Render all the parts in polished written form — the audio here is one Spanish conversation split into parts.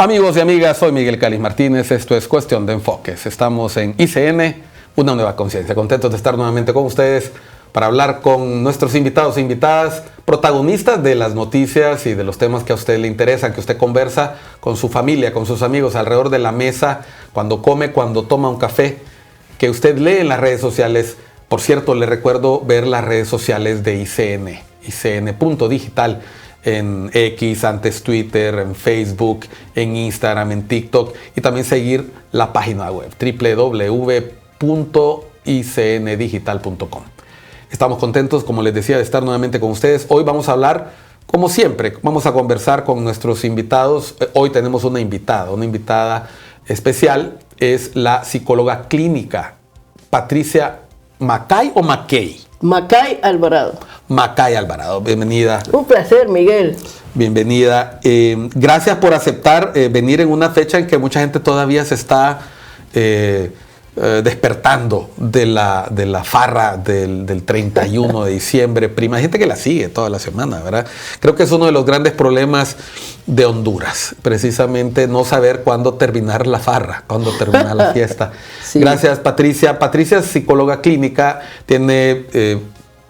Amigos y amigas, soy Miguel Calis Martínez, esto es Cuestión de Enfoques. Estamos en ICN, una nueva conciencia. Contentos de estar nuevamente con ustedes para hablar con nuestros invitados e invitadas, protagonistas de las noticias y de los temas que a usted le interesan, que usted conversa con su familia, con sus amigos, alrededor de la mesa, cuando come, cuando toma un café, que usted lee en las redes sociales. Por cierto, le recuerdo ver las redes sociales de ICN, ICN.digital. En X, antes Twitter, en Facebook, en Instagram, en TikTok, y también seguir la página web www.icndigital.com. Estamos contentos, como les decía, de estar nuevamente con ustedes. Hoy vamos a hablar, como siempre, vamos a conversar con nuestros invitados. Hoy tenemos una invitada especial, es la psicóloga clínica Patricia Macay o Mackey. Macay Alvarado. Macay Alvarado, bienvenida. Un placer, Miguel. Bienvenida. Gracias por aceptar venir en una fecha en que mucha gente todavía se está despertando de la farra del 31 de diciembre. Prima, hay gente que la sigue toda la semana, ¿verdad? Creo que es uno de los grandes problemas de Honduras, precisamente no saber cuándo terminar la farra, cuándo terminar la fiesta. Sí. Gracias, Patricia. Patricia es psicóloga clínica, tiene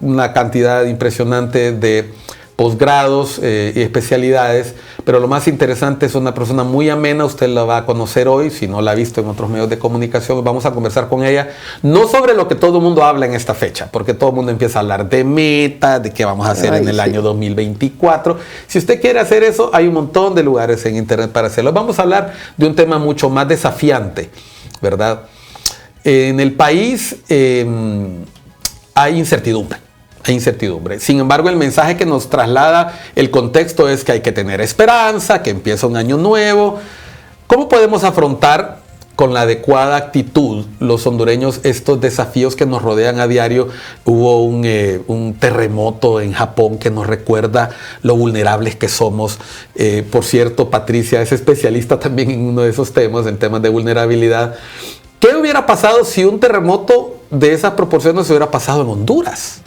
una cantidad impresionante de posgrados y especialidades, pero lo más interesante es una persona muy amena. Usted la va a conocer hoy, si no la ha visto en otros medios de comunicación. Vamos a conversar con ella, no sobre lo que todo el mundo habla en esta fecha, porque todo el mundo empieza a hablar de metas, de qué vamos a hacer en el año 2024. Si usted quiere hacer eso, hay un montón de lugares en internet para hacerlo. Vamos a hablar de un tema mucho más desafiante, ¿verdad? En el país hay incertidumbre. Sin embargo, el mensaje que nos traslada el contexto es que hay que tener esperanza, que empieza un año nuevo. ¿Cómo podemos afrontar con la adecuada actitud los hondureños estos desafíos que nos rodean a diario? Hubo un terremoto en Japón que nos recuerda lo vulnerables que somos. Por cierto, Patricia es especialista también en uno de esos temas, en temas de vulnerabilidad. ¿Qué hubiera pasado si un terremoto de esas proporciones se hubiera pasado en Honduras?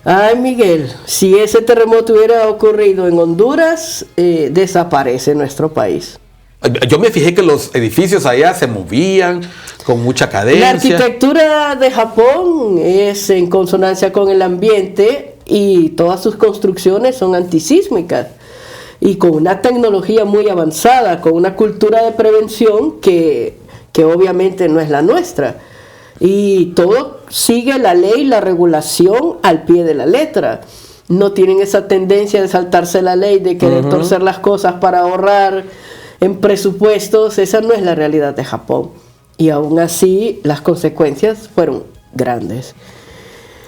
Ay, Miguel, si ese terremoto hubiera ocurrido en Honduras, desaparece nuestro país. Yo me fijé que los edificios allá se movían con mucha cadencia. La arquitectura de Japón es en consonancia con el ambiente y todas sus construcciones son antisísmicas y con una tecnología muy avanzada, con una cultura de prevención que obviamente no es la nuestra. Y todo sigue la ley, la regulación al pie de la letra. No tienen esa tendencia de saltarse la ley, de querer torcer las cosas para ahorrar en presupuestos. Esa no es la realidad de Japón. Y aún así, las consecuencias fueron grandes.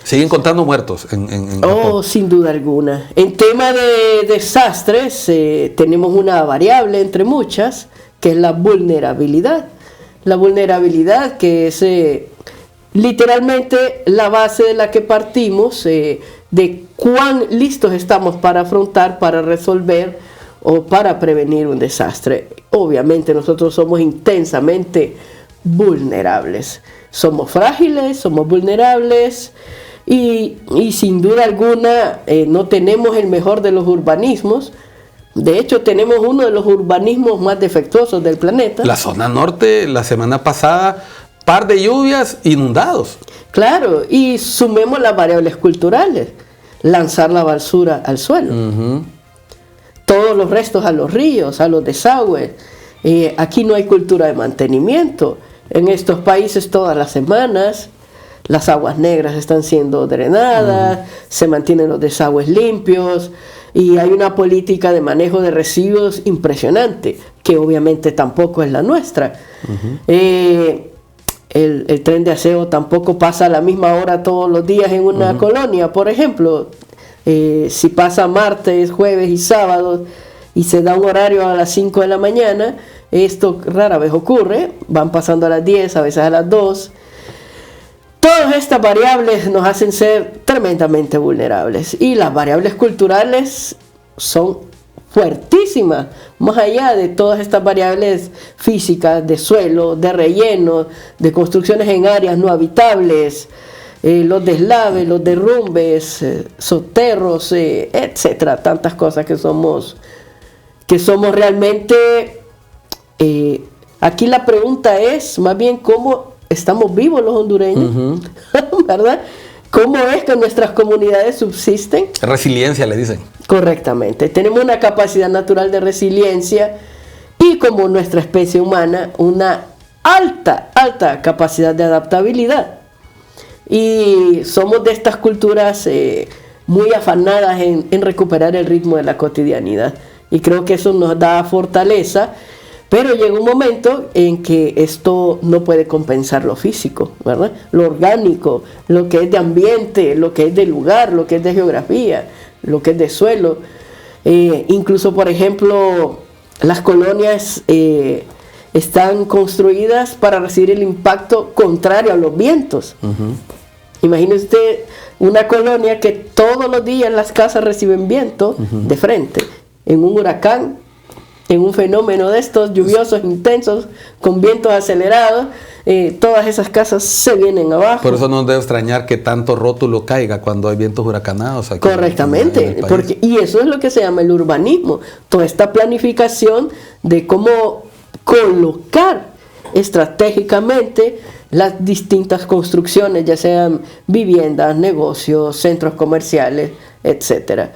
¿Siguen contando muertos en Japón? Oh, sin duda alguna. En tema de desastres, tenemos una variable entre muchas, que es la vulnerabilidad. La vulnerabilidad que es literalmente la base de la que partimos, de cuán listos estamos para afrontar, para resolver o para prevenir un desastre. Obviamente nosotros somos intensamente vulnerables. Somos frágiles, somos vulnerables y sin duda alguna no tenemos el mejor de los urbanismos. De hecho, tenemos uno de los urbanismos más defectuosos del planeta. La zona norte, la semana pasada, par de lluvias, inundados. Claro, y sumemos las variables culturales. Lanzar la basura al suelo. Todos los restos a los ríos, a los desagües. Aquí no hay cultura de mantenimiento. En estos países todas las semanas las aguas negras están siendo drenadas, se mantienen los desagües limpios. Y hay una política de manejo de residuos impresionante, que obviamente tampoco es la nuestra. El tren de aseo tampoco pasa a la misma hora todos los días en una colonia, por ejemplo. Si pasa martes, jueves y sábados y se da un horario a las 5 de la mañana, esto rara vez ocurre, van pasando a las 10, a veces a las 2. Todas estas variables nos hacen ser tremendamente vulnerables y las variables culturales son fuertísimas, más allá de todas estas variables físicas de suelo, de relleno, de construcciones en áreas no habitables, los deslaves, los derrumbes, soterros, etcétera, tantas cosas que somos realmente Aquí la pregunta es más bien cómo estamos vivos los hondureños, ¿verdad? ¿Cómo es que nuestras comunidades subsisten? Resiliencia, le dicen. Correctamente. Tenemos una capacidad natural de resiliencia y como nuestra especie humana, una alta capacidad de adaptabilidad. Y somos de estas culturas muy afanadas en recuperar el ritmo de la cotidianidad. Y creo que eso nos da fortaleza. Pero llega un momento en que esto no puede compensar lo físico, ¿verdad? Lo orgánico, lo que es de ambiente, lo que es de lugar, lo que es de geografía, lo que es de suelo. Incluso, por ejemplo, las colonias están construidas para recibir el impacto contrario a los vientos. Imagínese usted una colonia que todos los días las casas reciben viento de frente. En un huracán, en un fenómeno de estos lluviosos intensos, con vientos acelerados, todas esas casas se vienen abajo. Por eso no debe extrañar que tanto rótulo caiga cuando hay vientos huracanados aquí. Correctamente, y eso es lo que se llama el urbanismo, toda esta planificación de cómo colocar estratégicamente las distintas construcciones, ya sean viviendas, negocios, centros comerciales, etc.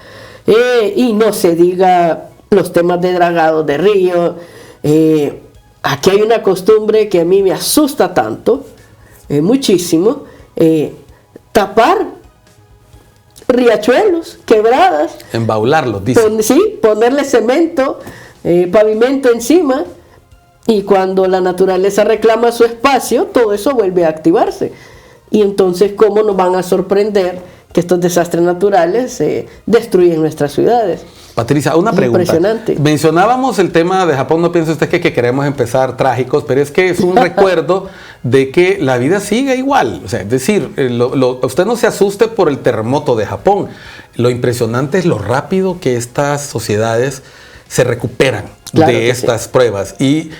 Y no se diga los temas de dragado de río. Aquí hay una costumbre que a mí me asusta tanto, muchísimo, tapar riachuelos, quebradas. Embaularlos, dice. Sí, ponerle cemento, pavimento encima, y cuando la naturaleza reclama su espacio, todo eso vuelve a activarse. Y entonces, ¿cómo nos van a sorprender que estos desastres naturales destruyen nuestras ciudades? Patricia, una pregunta. Impresionante. Mencionábamos el tema de Japón, no piense usted que queremos empezar trágicos, pero es que es un recuerdo de que la vida sigue igual. O sea, es decir, usted no se asuste por el terremoto de Japón. Lo impresionante es lo rápido que estas sociedades se recuperan de estas pruebas, y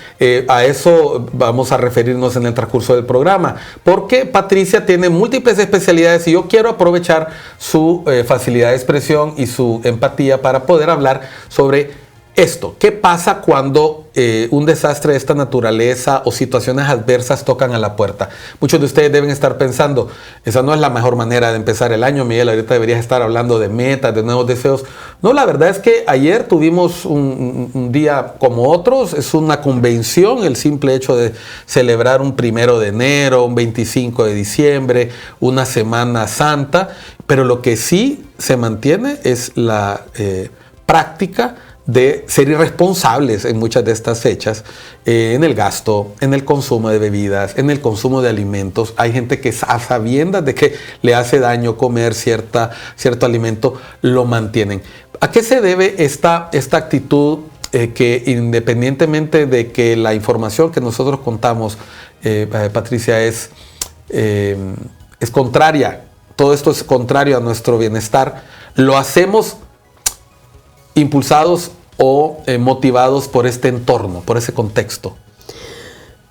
a eso vamos a referirnos en el transcurso del programa, porque Patricia tiene múltiples especialidades y yo quiero aprovechar su facilidad de expresión y su empatía para poder hablar sobre esto. ¿Qué pasa cuando un desastre de esta naturaleza o situaciones adversas tocan a la puerta? Muchos de ustedes deben estar pensando, esa no es la mejor manera de empezar el año, Miguel, ahorita deberías estar hablando de metas, de nuevos deseos. No, la verdad es que ayer tuvimos un día como otros, es una convención, el simple hecho de celebrar un 1 de enero, un 25 de diciembre, una Semana Santa, pero lo que sí se mantiene es la práctica de ser irresponsables en muchas de estas fechas, en el gasto, en el consumo de bebidas, en el consumo de alimentos. Hay gente que a sabiendas de que le hace daño comer cierto alimento, lo mantienen. ¿A qué se debe esta actitud que, independientemente de que la información que nosotros contamos, Patricia, es contraria, todo esto es contrario a nuestro bienestar, lo hacemos impulsados o motivados por este entorno, por ese contexto?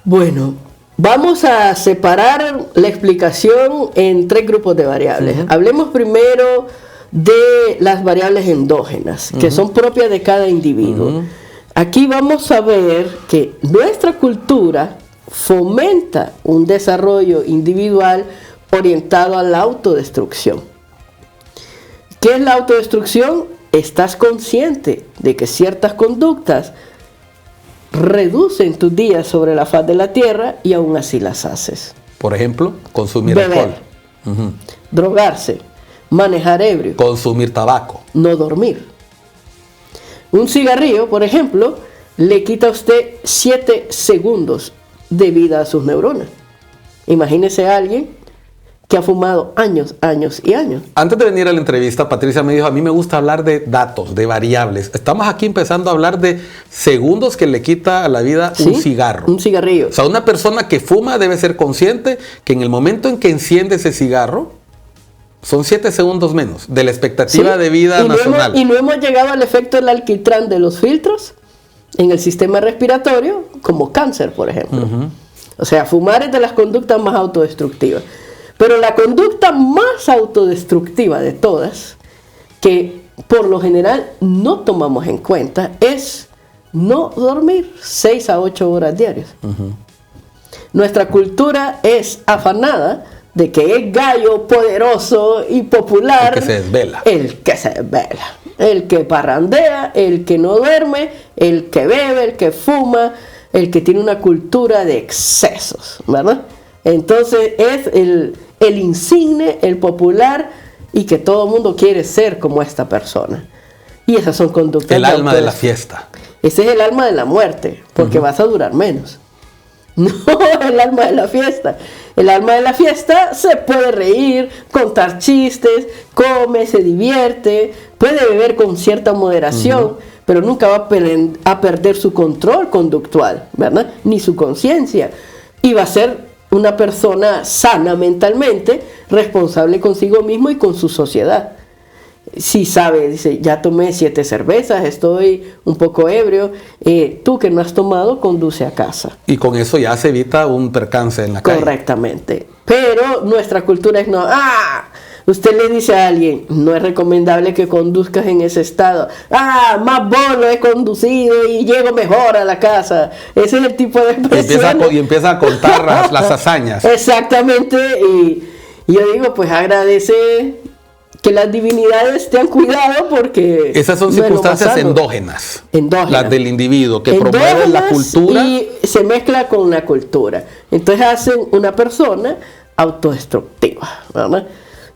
Bueno, vamos a separar la explicación en 3 grupos de variables. Hablemos primero de las variables endógenas, que son propias de cada individuo. Aquí vamos a ver que nuestra cultura fomenta un desarrollo individual orientado a la autodestrucción. ¿Qué es la autodestrucción? Estás consciente de que ciertas conductas reducen tus días sobre la faz de la tierra y aún así las haces. Por ejemplo, consumir beber, alcohol, drogarse, manejar ebrio, consumir tabaco, no dormir. Un cigarrillo, por ejemplo, le quita a usted 7 segundos de vida a sus neuronas. Imagínese a alguien que ha fumado años y años. Antes de venir a la entrevista, Patricia me dijo, a mí me gusta hablar de datos, de variables. Estamos aquí empezando a hablar de segundos que le quita a la vida un cigarro. Un cigarrillo. O sea, una persona que fuma debe ser consciente que en el momento en que enciende ese cigarro, son 7 segundos menos de la expectativa de vida nacional. Y no hemos llegado al efecto del alquitrán de los filtros en el sistema respiratorio, como cáncer, por ejemplo. O sea, fumar es de las conductas más autodestructivas. Pero la conducta más autodestructiva de todas, que por lo general no tomamos en cuenta, es no dormir 6 a 8 horas diarias. Nuestra cultura es afanada de que es gallo, poderoso y popular. El que se desvela. El que se desvela. El que parrandea, el que no duerme, el que bebe, el que fuma, el que tiene una cultura de excesos, ¿verdad? Entonces es el insigne, el popular y que todo el mundo quiere ser como esta persona. Y esas son conductas. El alma de la fiesta. Ese es el alma de la muerte, porque vas a durar menos. No, el alma de la fiesta. El alma de la fiesta se puede reír, contar chistes, come, se divierte, puede beber con cierta moderación, pero nunca va a perder su control conductual, ¿verdad? Ni su conciencia. Y va a ser una persona sana mentalmente, responsable consigo mismo y con su sociedad. Si sabe, dice, ya tomé 7 cervezas, estoy un poco ebrio, tú que no has tomado, conduce a casa. Y con eso ya se evita un percance en la calle. Correctamente. Pero nuestra cultura es no, usted le dice a alguien, no es recomendable que conduzcas en ese estado. Más bolo he conducido y llego mejor a la casa. Ese es el tipo de expresión. Y empieza a contar las hazañas. Exactamente. Y yo digo, pues agradece que las divinidades te han cuidado porque esas son circunstancias endógenas, las del individuo, que promueven la cultura. Y se mezcla con la cultura. Entonces hacen una persona autodestructiva, ¿verdad?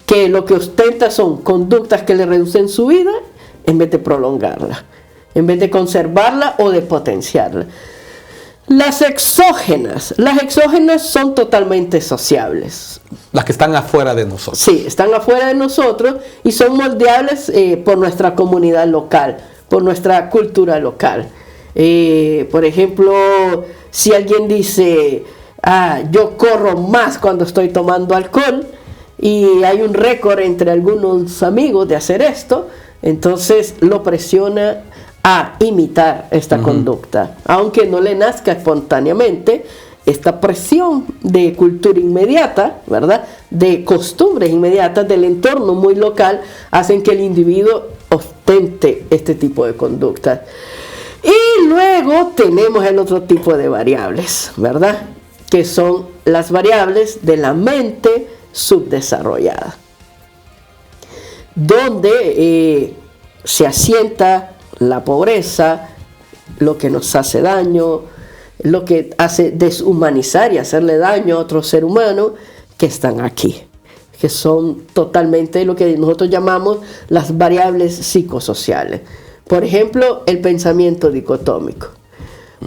Que lo que ostenta son conductas que le reducen su vida en vez de prolongarla, en vez de conservarla o de potenciarla. Las exógenas son totalmente sociables. Las que están afuera de nosotros. Sí, están afuera de nosotros y son moldeables por nuestra comunidad local, por nuestra cultura local. Por ejemplo, si alguien dice, yo corro más cuando estoy tomando alcohol, y hay un récord entre algunos amigos de hacer esto, entonces lo presiona a imitar esta conducta, aunque no le nazca espontáneamente. Esta presión de cultura inmediata, ¿verdad?, de costumbres inmediatas del entorno muy local, hacen que el individuo ostente este tipo de conductas. Y luego tenemos el otro tipo de variables, ¿verdad?, que son las variables de la mente subdesarrollada, donde se asienta la pobreza, lo que nos hace daño, lo que hace deshumanizar y hacerle daño a otro ser humano, que están aquí, que son totalmente lo que nosotros llamamos las variables psicosociales. Por ejemplo, el pensamiento dicotómico.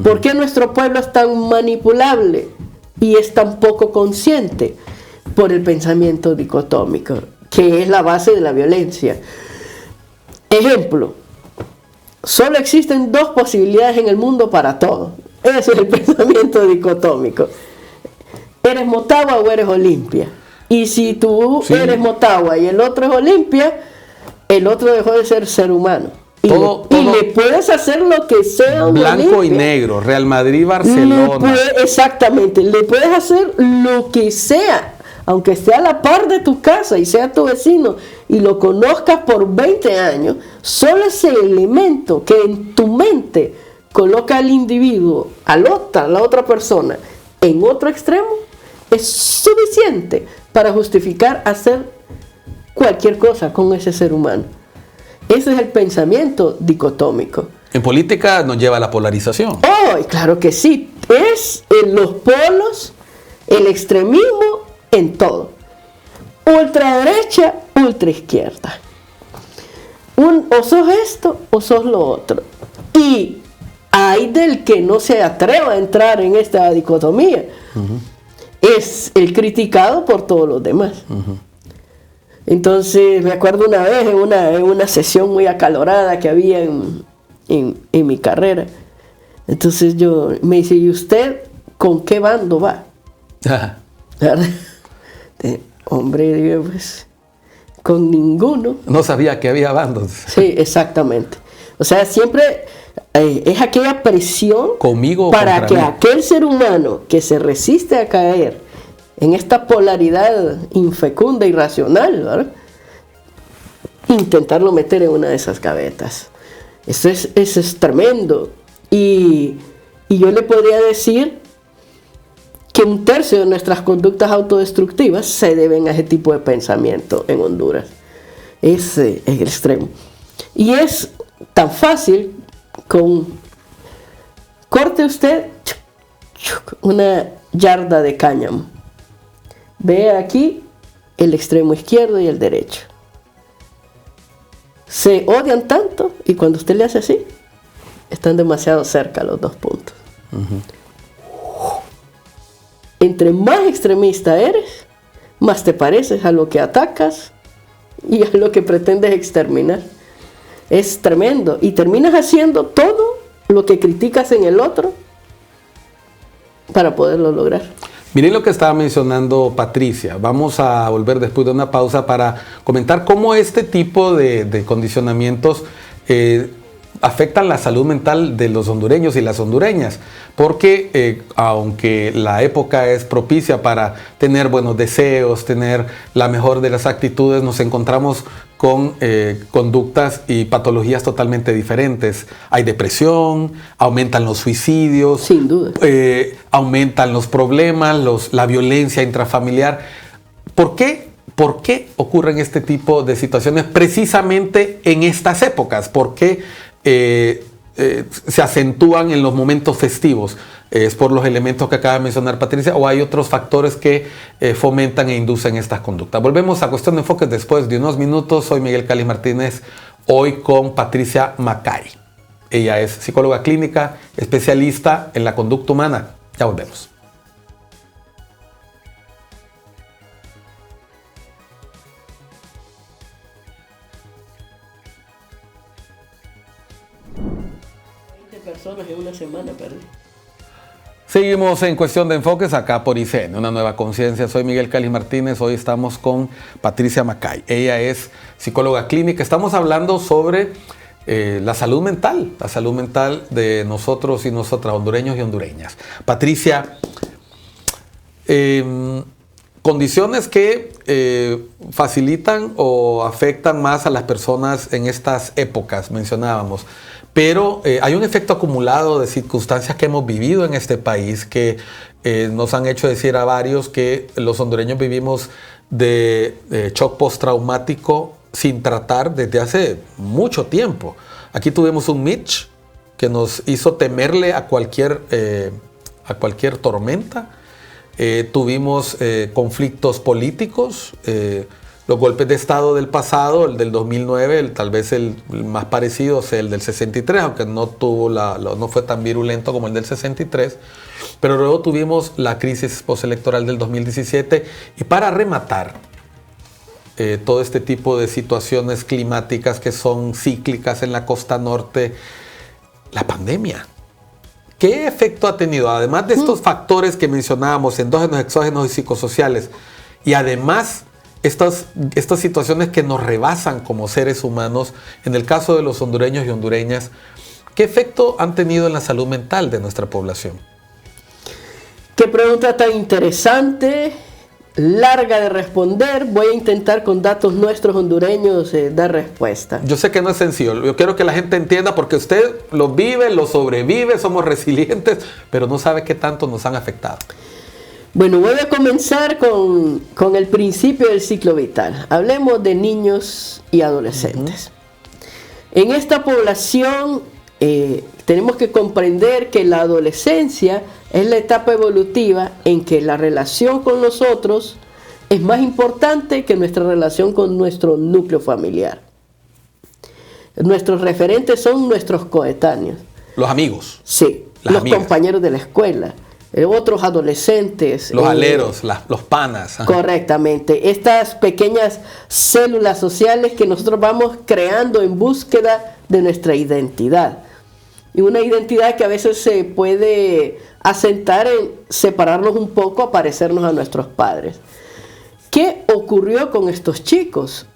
¿Por qué nuestro pueblo es tan manipulable y es tan poco consciente? Por el pensamiento dicotómico, que es la base de la violencia. Ejemplo, solo existen 2 posibilidades en el mundo para todo. Ese es el pensamiento dicotómico. ¿Eres Motagua o eres Olimpia? Y si tú eres Motagua y el otro es Olimpia, el otro dejó de ser humano. Y le puedes hacer lo que sea un blanco Olimpia. Y negro, Real Madrid, Barcelona. Exactamente, le puedes hacer lo que sea, aunque esté a la par de tu casa y sea tu vecino y lo conozcas por 20 años, solo ese elemento que en tu mente coloca al individuo, a la otra persona, en otro extremo, es suficiente para justificar hacer cualquier cosa con ese ser humano. Ese es el pensamiento dicotómico. En política nos lleva a la polarización. Claro que sí. Es en los polos, el extremismo en todo. Ultraderecha, ultraizquierda. O sos esto o sos lo otro. Y hay del que no se atreva a entrar en esta dicotomía. Es el criticado por todos los demás. Entonces me acuerdo una vez en una sesión muy acalorada que había en mi carrera. Entonces me dice, ¿y usted con qué bando va? Hombre, digo, pues con ninguno. No sabía que había bandos. Sí, exactamente. O sea, siempre es aquella presión conmigo para que aquel ser humano que se resiste a caer en esta polaridad infecunda y racional, ¿verdad?, intentarlo meter en una de esas gavetas. Eso es tremendo. Y yo le podría decir que 1/3 de nuestras conductas autodestructivas se deben a ese tipo de pensamiento en Honduras. Ese es el extremo. Y es tan fácil corte usted una yarda de cáñamo. Ve aquí el extremo izquierdo y el derecho. Se odian tanto y cuando usted le hace así, están demasiado cerca los 2 puntos. Entre más extremista eres, más te pareces a lo que atacas y a lo que pretendes exterminar. Es tremendo. Y terminas haciendo todo lo que criticas en el otro para poderlo lograr. Miren lo que estaba mencionando Patricia. Vamos a volver después de una pausa para comentar cómo este tipo de condicionamientos afectan la salud mental de los hondureños y las hondureñas, porque aunque la época es propicia para tener buenos deseos, tener la mejor de las actitudes, nos encontramos con conductas y patologías totalmente diferentes. Hay depresión, aumentan los suicidios, sin duda, aumentan los problemas, la violencia intrafamiliar. ¿Por qué ocurren este tipo de situaciones precisamente en estas épocas? ¿Por qué se acentúan en los momentos festivos? ¿Es por los elementos que acaba de mencionar Patricia o hay otros factores que fomentan e inducen estas conductas? Volvemos a Cuestión de Enfoques después de unos minutos. Soy Miguel Cáliz Martínez, hoy con Patricia Macay. Ella es psicóloga clínica, especialista en la conducta humana. Ya volvemos. Personas en una semana, perdí. Seguimos en Cuestión de Enfoques acá por ICN, una nueva conciencia. Soy Miguel Cáliz Martínez, hoy estamos con Patricia Macay. Ella es psicóloga clínica. Estamos hablando sobre la salud mental de nosotros y nosotras, hondureños y hondureñas. Patricia, condiciones que facilitan o afectan más a las personas en estas épocas, mencionábamos. Pero hay un efecto acumulado de circunstancias que hemos vivido en este país que nos han hecho decir a varios que los hondureños vivimos de shock postraumático sin tratar desde hace mucho tiempo. Aquí tuvimos un Mitch que nos hizo temerle a cualquier tormenta. Tuvimos conflictos políticos, los golpes de Estado del pasado, el del 2009, tal vez el más parecido sea el del 63, aunque no fue tan virulento como el del 63. Pero luego tuvimos la crisis postelectoral del 2017 y para rematar todo este tipo de situaciones climáticas que son cíclicas en la costa norte, la pandemia. ¿Qué efecto ha tenido? Además de estos factores que mencionábamos, endógenos, exógenos y psicosociales, y además estas situaciones que nos rebasan como seres humanos, en el caso de los hondureños y hondureñas, ¿qué efecto han tenido en la salud mental de nuestra población? Qué pregunta tan interesante, larga de responder. Voy a intentar con datos nuestros hondureños dar respuesta. Yo sé que no es sencillo, yo quiero que la gente entienda porque usted lo vive, lo sobrevive, somos resilientes, pero no sabe qué tanto nos han afectado. Bueno, voy a comenzar con el principio del ciclo vital. Hablemos de niños y adolescentes. En esta población tenemos que comprender que la adolescencia es la etapa evolutiva en que la relación con los otros es más importante que nuestra relación con nuestro núcleo familiar. Nuestros referentes son nuestros coetáneos. Los amigos. Sí, los compañeros de la escuela. Otros adolescentes. Los aleros, los panas. Correctamente. Estas pequeñas células sociales que nosotros vamos creando en búsqueda de nuestra identidad. Y una identidad que a veces se puede asentar en separarnos un poco a parecernos a nuestros padres. ¿Qué ocurrió con estos chicos?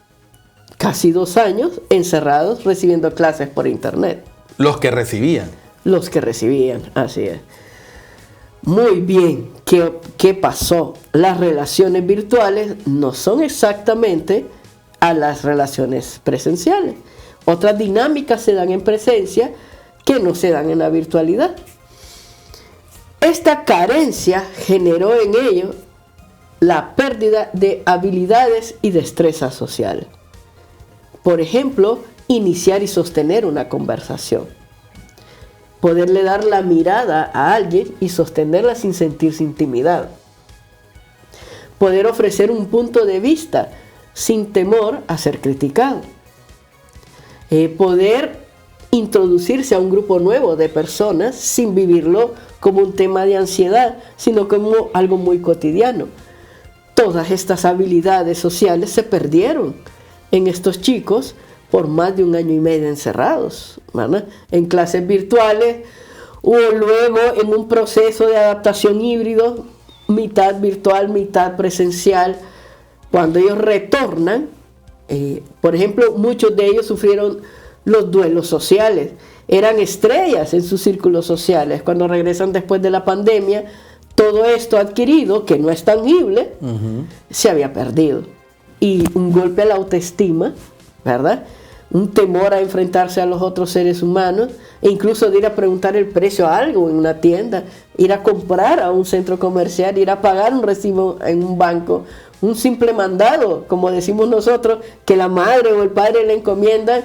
Casi 2 años encerrados recibiendo clases por internet. Los que recibían. Los que recibían, así es. Muy bien, ¿qué pasó? Las relaciones virtuales no son exactamente a las relaciones presenciales. Otras dinámicas se dan en presencia que no se dan en la virtualidad. Esta carencia generó en ellos la pérdida de habilidades y destrezas sociales. Por ejemplo, iniciar y sostener una conversación. Poderle dar la mirada a alguien y sostenerla sin sentirse intimidado. Poder ofrecer un punto de vista sin temor a ser criticado. Poder introducirse a un grupo nuevo de personas sin vivirlo como un tema de ansiedad, sino como algo muy cotidiano. Todas estas habilidades sociales se perdieron en estos chicos por más de 1 año y medio encerrados, ¿verdad? En clases virtuales o luego en un proceso de adaptación híbrido, mitad virtual, mitad presencial. Cuando ellos retornan, por ejemplo, muchos de ellos sufrieron los duelos sociales, eran estrellas en sus círculos sociales. Cuando regresan después de la pandemia, todo esto adquirido, que no es tangible, se había perdido. Y un golpe a la autoestima, ¿verdad? Un temor a enfrentarse a los otros seres humanos, e incluso de ir a preguntar el precio a algo en una tienda, ir a comprar a un centro comercial, ir a pagar un recibo en un banco, un simple mandado, como decimos nosotros, que la madre o el padre le encomiendan,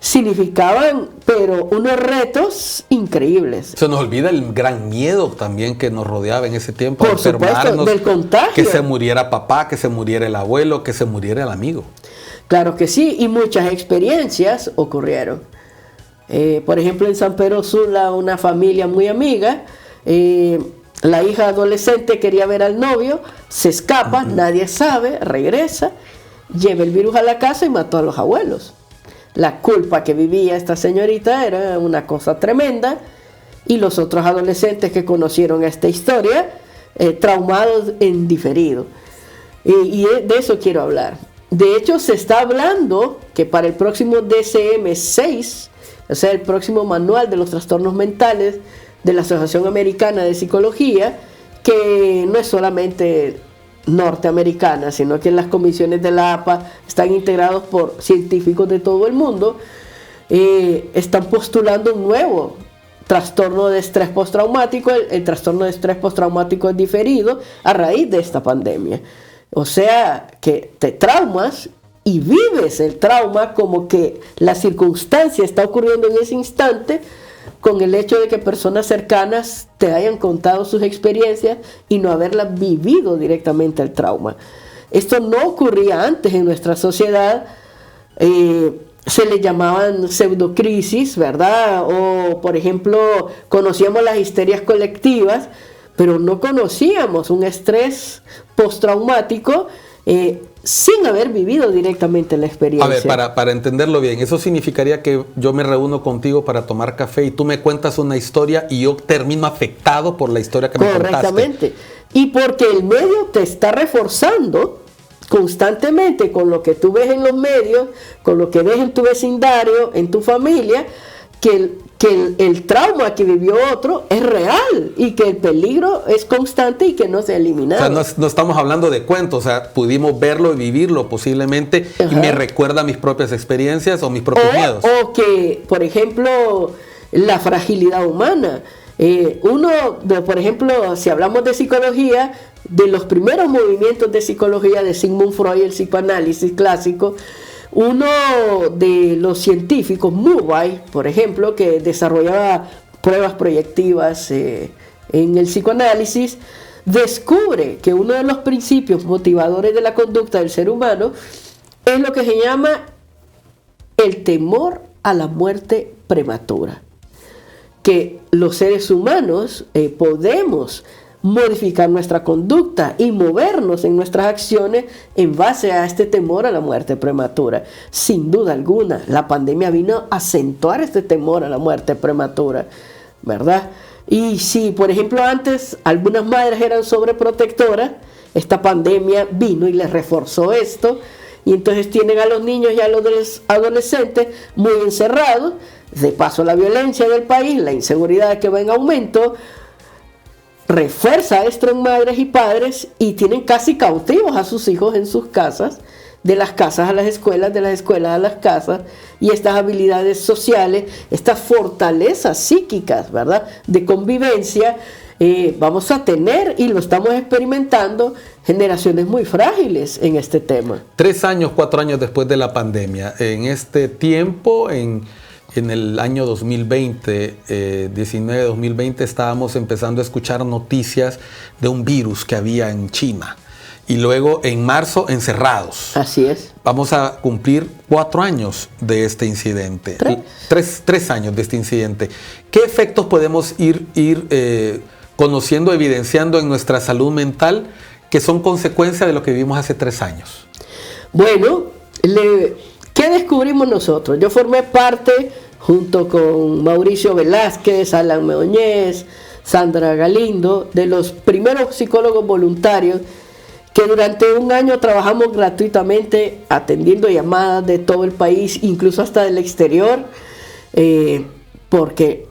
significaban, pero unos retos increíbles. Se nos olvida el gran miedo también que nos rodeaba en ese tiempo. Por supuesto, del contagio. Que se muriera papá, que se muriera el abuelo, que se muriera el amigo. Claro que sí, y muchas experiencias ocurrieron. Por ejemplo, en San Pedro Sula, una familia muy amiga, la hija adolescente quería ver al novio, se escapa, nadie sabe, regresa, lleva el virus a la casa y mató a los abuelos. La culpa que vivía esta señorita era una cosa tremenda, y los otros adolescentes que conocieron esta historia, traumados en diferido. Y de eso quiero hablar. De hecho, se está hablando que para el próximo DSM-6, o sea, el próximo manual de los trastornos mentales de la Asociación Americana de Psicología, que no es solamente norteamericana, sino que las comisiones de la APA están integrados por científicos de todo el mundo, están postulando un nuevo trastorno de estrés postraumático. El trastorno de estrés postraumático es diferido a raíz de esta pandemia. O sea, que te traumas y vives el trauma como que la circunstancia está ocurriendo en ese instante, con el hecho de que personas cercanas te hayan contado sus experiencias y no haberlas vivido directamente el trauma. Esto no ocurría antes en nuestra sociedad. Se le llamaban pseudocrisis, ¿verdad? O, por ejemplo, conocíamos las histerias colectivas, pero no conocíamos un estrés postraumático sin haber vivido directamente la experiencia. A ver, para entenderlo bien, eso significaría que yo me reúno contigo para tomar café y tú me cuentas una historia y yo termino afectado por la historia que me contaste. Correctamente. Y porque el medio te está reforzando constantemente con lo que tú ves en los medios, con lo que ves en tu vecindario, en tu familia, que el trauma que vivió otro es real y que el peligro es constante y que no se ha eliminado. O sea, no estamos hablando de cuentos, o sea, pudimos verlo y vivirlo posiblemente. Ajá. Y me recuerda a mis propias experiencias o mis propios miedos. O que, por ejemplo, la fragilidad humana. Por ejemplo, si hablamos de psicología, de los primeros movimientos de psicología de Sigmund Freud, el psicoanálisis clásico, uno de los científicos, Murray, por ejemplo, que desarrollaba pruebas proyectivas en el psicoanálisis, descubre que uno de los principios motivadores de la conducta del ser humano es lo que se llama el temor a la muerte prematura. Que los seres humanos podemos modificar nuestra conducta y movernos en nuestras acciones en base a este temor a la muerte prematura. Sin duda alguna, la pandemia vino a acentuar este temor a la muerte prematura, ¿verdad? Y si, por ejemplo, antes algunas madres eran sobreprotectoras, esta pandemia vino y les reforzó esto, y entonces tienen a los niños y a los adolescentes muy encerrados. De paso, la violencia del país, la inseguridad que va en aumento, refuerza esto en madres y padres y tienen casi cautivos a sus hijos en sus casas, de las casas a las escuelas, de las escuelas a las casas, y estas habilidades sociales, estas fortalezas psíquicas, ¿verdad?, de convivencia, vamos a tener, y lo estamos experimentando, generaciones muy frágiles en este tema. 3 años, 4 años después de la pandemia, en este tiempo, en el año 2020, 19-2020, estábamos empezando a escuchar noticias de un virus que había en China. Y luego en marzo, encerrados. Así es. Vamos a cumplir 4 años de este incidente. 3 años de este incidente. ¿Qué efectos podemos ir conociendo, evidenciando en nuestra salud mental que son consecuencia de lo que vivimos hace 3 años? Bueno, ¿qué descubrimos nosotros? Yo formé parte, junto con Mauricio Velázquez, Alan Meoñez, Sandra Galindo, de los primeros psicólogos voluntarios que durante 1 año trabajamos gratuitamente atendiendo llamadas de todo el país, incluso hasta del exterior, porque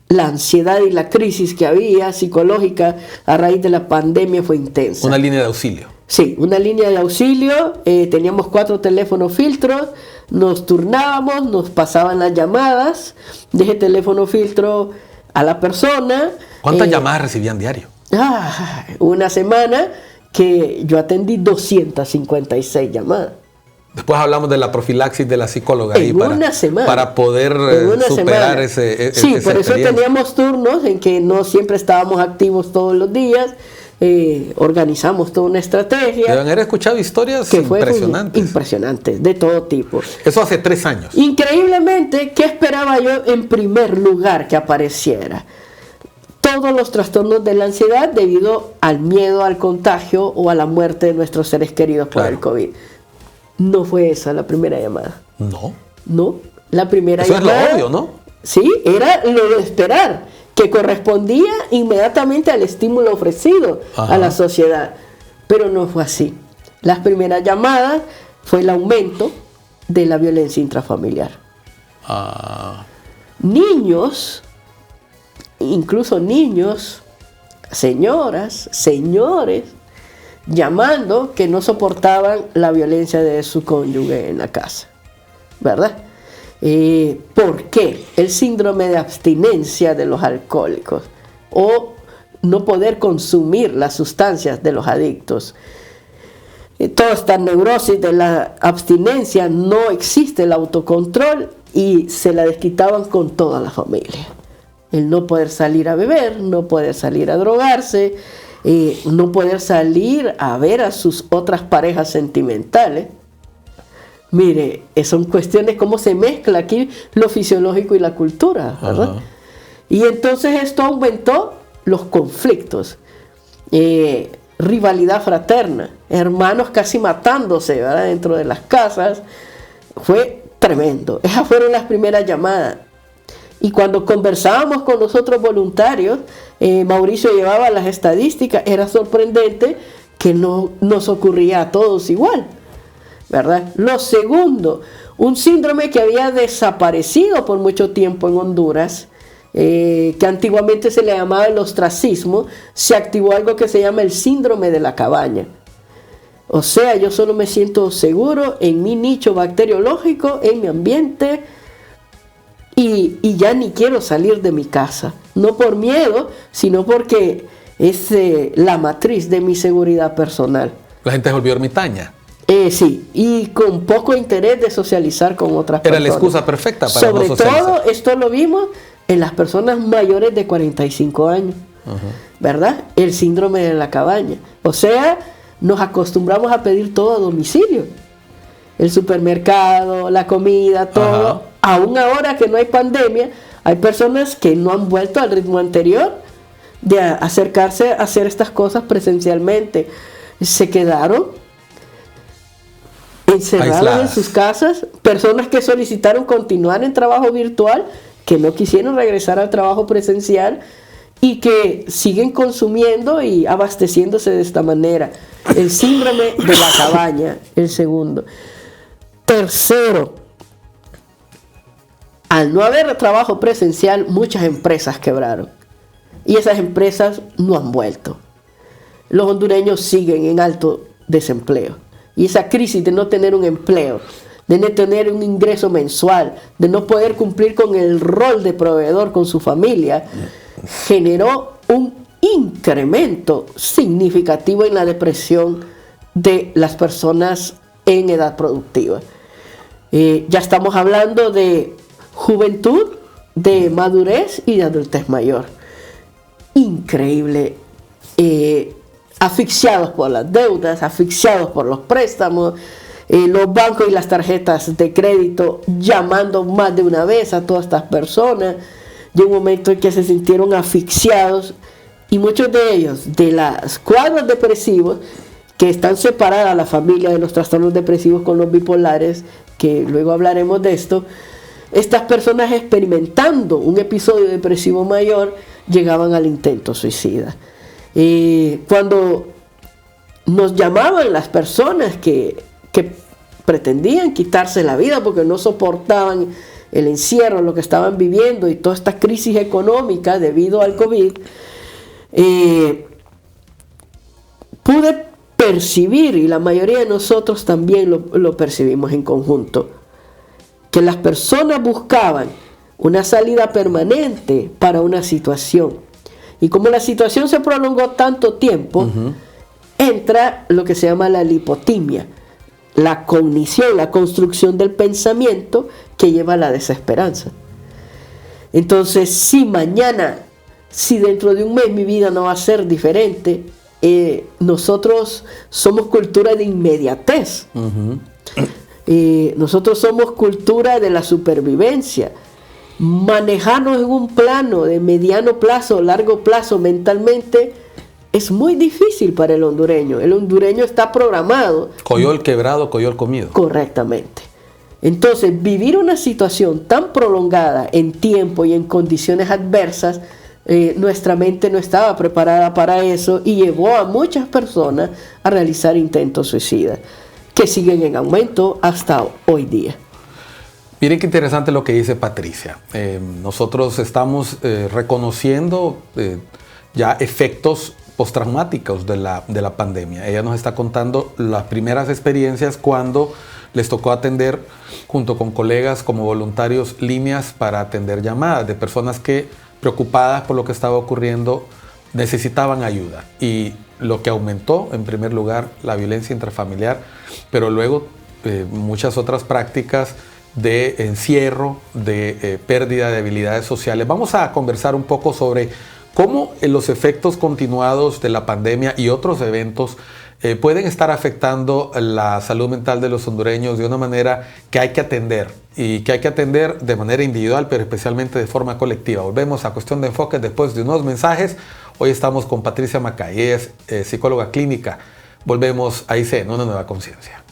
la ansiedad y la crisis que había psicológica a raíz de la pandemia fue intensa. Una línea de auxilio. Sí, una línea de auxilio, teníamos 4 teléfonos filtros, nos turnábamos, nos pasaban las llamadas de ese teléfono filtro a la persona. ¿Cuántas llamadas recibían diario? Una semana que yo atendí 256 llamadas. Después hablamos de la profilaxis de la psicóloga ahí para poder superar ese Sí, por eso teníamos turnos en que no siempre estábamos activos todos los días. Organizamos toda una estrategia. Deben haber escuchado historias impresionantes. Impresionantes, de todo tipo. Eso hace 3 años. Increíblemente, ¿qué esperaba yo en primer lugar que apareciera? Todos los trastornos de la ansiedad debido al miedo al contagio o a la muerte de nuestros seres queridos por el COVID. No fue esa la primera llamada. No, la primera llamada. Eso es lo obvio, ¿no? Sí, era lo de esperar, que correspondía inmediatamente al estímulo ofrecido a la sociedad. Pero no fue así. Las primeras llamadas fue el aumento de la violencia intrafamiliar. Niños, incluso niños, señoras, señores, llamando que no soportaban la violencia de su cónyuge en la casa, ¿verdad? ¿Por qué? El síndrome de abstinencia de los alcohólicos o no poder consumir las sustancias de los adictos. Toda esta neurosis de la abstinencia, no existe el autocontrol y se la desquitaban con toda la familia. El no poder salir a beber, no poder salir a drogarse, no poder salir a ver a sus otras parejas sentimentales. Mire, son cuestiones cómo se mezcla aquí lo fisiológico y la cultura, ¿verdad? Y entonces esto aumentó los conflictos, rivalidad fraterna, hermanos casi matándose, ¿verdad?, dentro de las casas. Fue tremendo. Esas fueron las primeras llamadas. Y cuando conversábamos con los otros voluntarios, Mauricio llevaba las estadísticas, era sorprendente que no nos ocurría a todos igual, ¿verdad? Lo segundo, un síndrome que había desaparecido por mucho tiempo en Honduras, que antiguamente se le llamaba el ostracismo, se activó algo que se llama el síndrome de la cabaña. O sea, yo solo me siento seguro en mi nicho bacteriológico, en mi ambiente, y ya ni quiero salir de mi casa. No por miedo, sino porque es la matriz de mi seguridad personal. La gente se volvió ermitaña. Sí, y con poco interés de socializar con otras personas. Era la excusa perfecta para no socializar. Sobre todo, esto lo vimos en las personas mayores de 45 años, ¿verdad? El síndrome de la cabaña. O sea, nos acostumbramos a pedir todo a domicilio. El supermercado, la comida, todo. Aún ahora que no hay pandemia, hay personas que no han vuelto al ritmo anterior de acercarse a hacer estas cosas presencialmente. Se quedaron encerradas en sus casas, personas que solicitaron continuar en trabajo virtual, que no quisieron regresar al trabajo presencial y que siguen consumiendo y abasteciéndose de esta manera. El síndrome de la cabaña, el segundo. Tercero, al no haber trabajo presencial, muchas empresas quebraron y esas empresas no han vuelto. Los hondureños siguen en alto desempleo y esa crisis de no tener un empleo, de no tener un ingreso mensual, de no poder cumplir con el rol de proveedor con su familia, generó un incremento significativo en la depresión de las personas en edad productiva. Ya estamos hablando de juventud, de madurez y de adultez mayor. Increíble. Asfixiados por las deudas, asfixiados por los préstamos, los bancos y las tarjetas de crédito llamando más de una vez a todas estas personas. Llegó un momento en que se sintieron asfixiados, y muchos de ellos, de los cuadros depresivos, que están separadas la familia de los trastornos depresivos con los bipolares, que luego hablaremos de esto, estas personas experimentando un episodio depresivo mayor llegaban al intento suicida. Cuando nos llamaban las personas que pretendían quitarse la vida porque no soportaban el encierro, lo que estaban viviendo y toda esta crisis económica debido al COVID, pude percibir, y la mayoría de nosotros también lo percibimos en conjunto, que las personas buscaban una salida permanente para una situación. Y como la situación se prolongó tanto tiempo, entra lo que se llama la lipotimia, la cognición, la construcción del pensamiento que lleva a la desesperanza. Entonces, si dentro de un mes mi vida no va a ser diferente, nosotros somos cultura de inmediatez. Nosotros somos cultura de la supervivencia. Manejarnos en un plano de mediano plazo, largo plazo mentalmente es muy difícil para el hondureño. El hondureño está programado. Coyol quebrado, coyol comido. Correctamente. Entonces, vivir una situación tan prolongada en tiempo y en condiciones adversas, nuestra mente no estaba preparada para eso, y llevó a muchas personas a realizar intentos suicidas, que siguen en aumento hasta hoy día. Miren qué interesante lo que dice Patricia. Nosotros estamos reconociendo ya efectos postraumáticos de la pandemia. Ella nos está contando las primeras experiencias cuando les tocó atender, junto con colegas como voluntarios, líneas para atender llamadas de personas que, preocupadas por lo que estaba ocurriendo, necesitaban ayuda. Y lo que aumentó, en primer lugar, la violencia intrafamiliar, pero luego muchas otras prácticas de encierro, de pérdida de habilidades sociales. Vamos a conversar un poco sobre cómo los efectos continuados de la pandemia y otros eventos pueden estar afectando la salud mental de los hondureños de una manera que hay que atender, y que hay que atender de manera individual, pero especialmente de forma colectiva. Volvemos a Cuestión de Enfoque después de unos mensajes. Hoy estamos con Patricia Macay, ella es psicóloga clínica. Volvemos a ICN, Una Nueva Conciencia.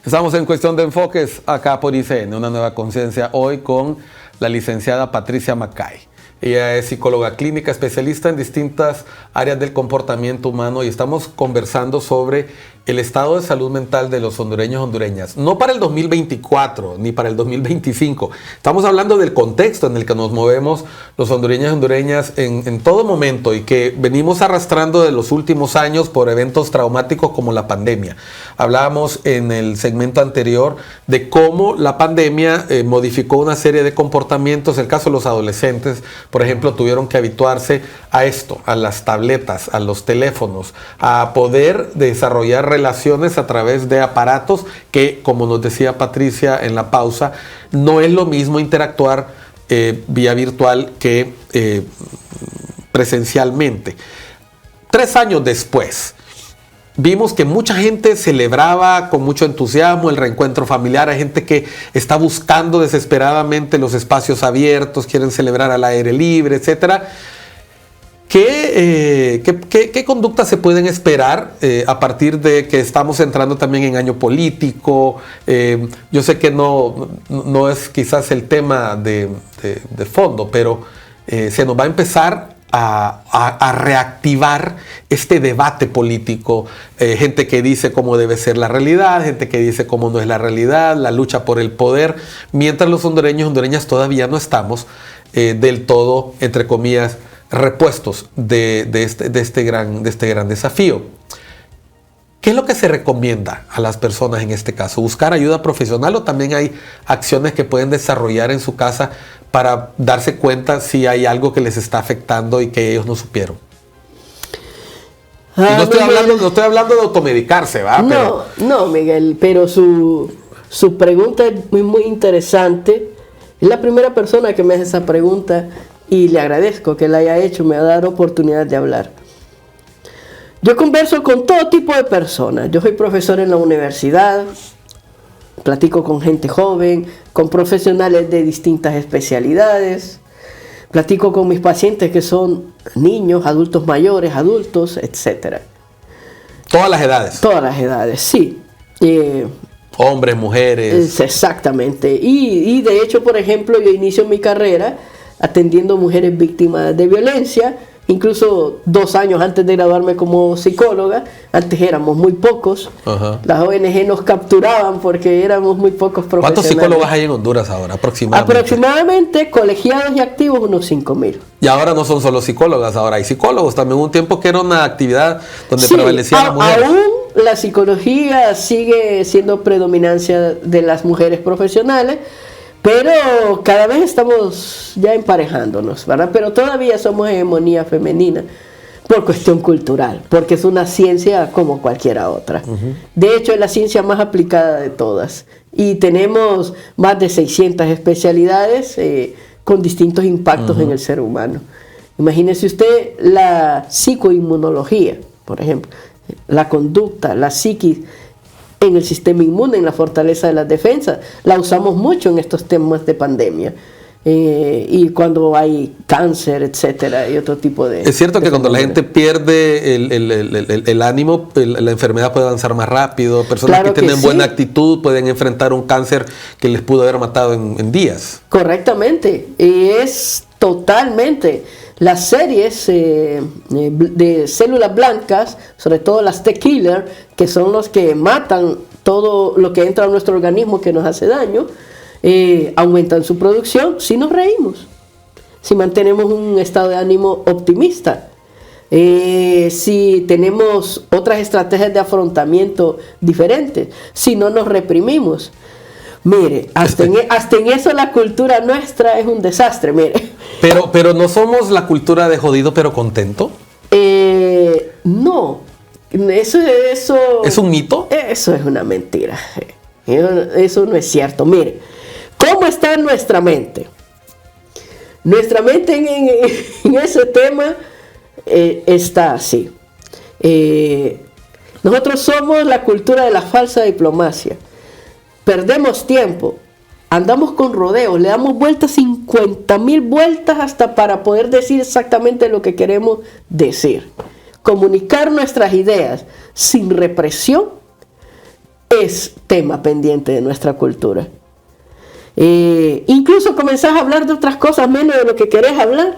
Estamos en Cuestión de Enfoques, acá por ICN, Una Nueva Conciencia, hoy con la licenciada Patricia Macay. Ella es psicóloga clínica, especialista en distintas áreas del comportamiento humano, y estamos conversando sobre el estado de salud mental de los hondureños y hondureñas. No para el 2024 ni para el 2025. Estamos hablando del contexto en el que nos movemos los hondureños y hondureñas en todo momento, y que venimos arrastrando de los últimos años por eventos traumáticos como la pandemia. Hablábamos en el segmento anterior de cómo la pandemia modificó una serie de comportamientos. El caso de los adolescentes, por ejemplo, tuvieron que habituarse a esto, a las tabletas, a los teléfonos, a poder desarrollar relaciones a través de aparatos que, como nos decía Patricia en la pausa, no es lo mismo interactuar vía virtual que presencialmente. 3 años después, vimos que mucha gente celebraba con mucho entusiasmo el reencuentro familiar. Hay gente que está buscando desesperadamente los espacios abiertos, quieren celebrar al aire libre, etcétera. ¿Qué conductas se pueden esperar a partir de que estamos entrando también en año político? Yo sé que no es quizás el tema de fondo, pero se nos va a empezar a reactivar este debate político, gente que dice cómo debe ser la realidad, gente que dice cómo no es la realidad, la lucha por el poder, mientras los hondureños y hondureñas todavía no estamos del todo, entre comillas, repuestos de este gran desafío. ¿Qué es lo que se recomienda a las personas en este caso? ¿Buscar ayuda profesional o también hay acciones que pueden desarrollar en su casa para darse cuenta si hay algo que les está afectando y que ellos no supieron? Y no estoy hablando de automedicarse, ¿va? No, Miguel, pero su pregunta es muy interesante. Es la primera persona que me hace esa pregunta y le agradezco que la haya hecho, me ha dado oportunidad de hablar. Yo converso con todo tipo de personas. Yo soy profesor en la universidad, platico con gente joven, con profesionales de distintas especialidades, platico con mis pacientes que son niños, adultos mayores, adultos, etc. ¿Todas las edades? Todas las edades, sí. Hombres, mujeres. Exactamente. Y de hecho, por ejemplo, yo inicio mi carrera atendiendo mujeres víctimas de violencia. Incluso 2 años antes de graduarme como psicóloga, antes éramos muy pocos. Ajá. Las ONG nos capturaban porque éramos muy pocos profesionales. ¿Cuántos psicólogos hay en Honduras ahora aproximadamente? Aproximadamente, colegiados y activos, unos 5,000. Y ahora no son solo psicólogas, ahora hay psicólogos. También un tiempo que era una actividad donde prevalecían las mujeres. Aún la psicología sigue siendo predominancia de las mujeres profesionales, pero cada vez estamos ya emparejándonos, ¿verdad? Pero todavía somos hegemonía femenina por cuestión cultural, porque es una ciencia como cualquiera otra. De hecho, es la ciencia más aplicada de todas. Y tenemos más de 600 especialidades con distintos impactos en el ser humano. Imagínese usted la psicoinmunología, por ejemplo, la conducta, la psiquis, en el sistema inmune, en la fortaleza de las defensas. La usamos mucho en estos temas de pandemia. Y cuando hay cáncer, etcétera, y otro tipo de... Es cierto que cuando la gente pierde el ánimo, la enfermedad puede avanzar más rápido. Personas que tienen buena actitud pueden enfrentar un cáncer que les pudo haber matado en días. Correctamente. Y es totalmente... Las series de células blancas, sobre todo las T-killer, que son los que matan todo lo que entra a nuestro organismo que nos hace daño, aumentan su producción si nos reímos, si mantenemos un estado de ánimo optimista, si tenemos otras estrategias de afrontamiento diferentes, si no nos reprimimos. Mire, hasta en eso la cultura nuestra es un desastre, mire. Pero no somos la cultura de jodido pero contento. No, eso ¿es un mito? Eso es una mentira. Eso no es cierto. Mire, ¿cómo está nuestra mente? Nuestra mente en ese tema está así. Nosotros somos la cultura de la falsa diplomacia. Perdemos tiempo, andamos con rodeos, le damos vueltas 50,000 vueltas hasta para poder decir exactamente lo que queremos decir. Comunicar nuestras ideas sin represión es tema pendiente de nuestra cultura. Incluso comenzás a hablar de otras cosas menos de lo que querés hablar.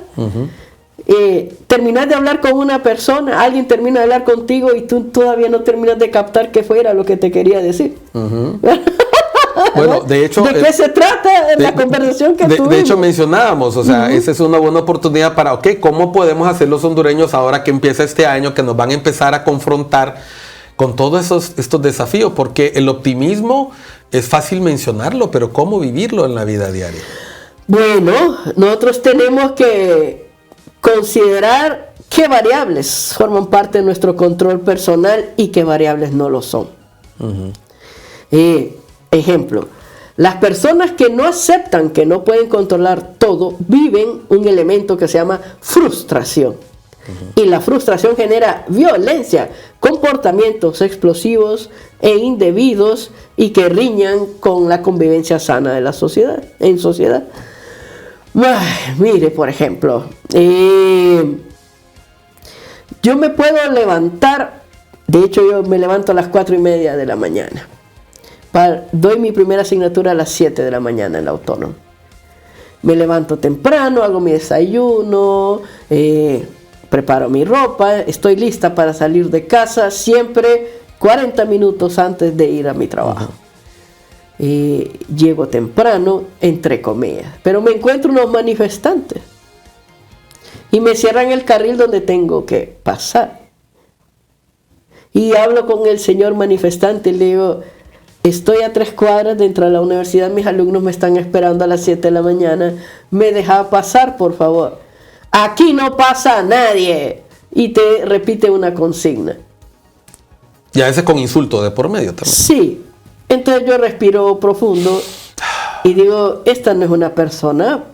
Terminás de hablar con una persona, alguien termina de hablar contigo y tú todavía no terminas de captar qué fuera lo que te quería decir. Bueno, de hecho... ¿De qué se trata la conversación que tuvimos? De hecho, mencionábamos, o sea, esa es una buena oportunidad para, ¿cómo podemos hacer los hondureños ahora que empieza este año, que nos van a empezar a confrontar con todos estos desafíos? Porque el optimismo es fácil mencionarlo, pero ¿cómo vivirlo en la vida diaria? Bueno, nosotros tenemos que considerar qué variables forman parte de nuestro control personal y qué variables no lo son. Ejemplo, las personas que no aceptan que no pueden controlar todo viven un elemento que se llama frustración. Y la frustración genera violencia, comportamientos explosivos e indebidos y que riñan con la convivencia sana de la sociedad, en sociedad. Mire, por ejemplo, yo me puedo levantar, de hecho yo me levanto a las 4:30 de la mañana. Doy mi primera asignatura a las 7 de la mañana en la autónoma. Me levanto temprano, hago mi desayuno, preparo mi ropa, estoy lista para salir de casa, siempre 40 minutos antes de ir a mi trabajo. Llego temprano, entre comillas, pero me encuentro unos manifestantes y me cierran el carril donde tengo que pasar. Y hablo con el señor manifestante y le digo, estoy a 3 cuadras de entrar a la universidad, mis alumnos me están esperando a las 7 de la mañana, ¿me deja pasar, por favor? Aquí no pasa nadie. Y te repite una consigna. Y a veces con insultos de por medio también. Sí. Entonces yo respiro profundo y digo, esta no es una persona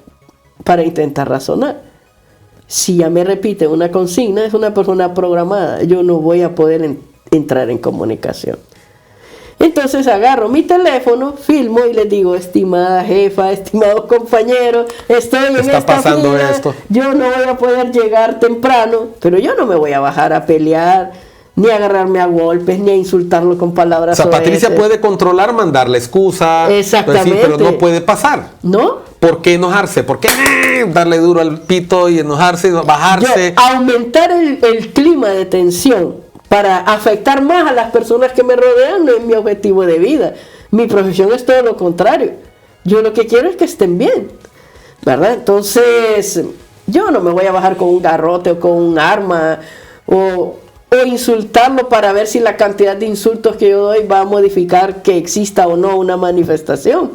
para intentar razonar. Si ya me repite una consigna, es una persona programada. Yo no voy a poder entrar en comunicación. Entonces agarro mi teléfono, filmo y les digo, estimada jefa, estimados compañeros, estoy en esta pasando fila, esto. yo no voy a poder llegar temprano, pero yo no me voy a bajar a pelear, ni a agarrarme a golpes, ni a insultarlo con palabras. O sea, Patricia puede controlar, mandarle excusa, exactamente, decir, pero no puede pasar. ¿No? ¿Por qué enojarse? ¿Por qué darle duro al pito y enojarse, bajarse? Aumentar el clima de tensión para afectar más a las personas que me rodean no es mi objetivo de vida. Mi profesión es todo lo contrario. Yo lo que quiero es que estén bien, ¿verdad? Entonces, yo no me voy a bajar con un garrote o con un arma o insultarlo para ver si la cantidad de insultos que yo doy va a modificar que exista o no una manifestación.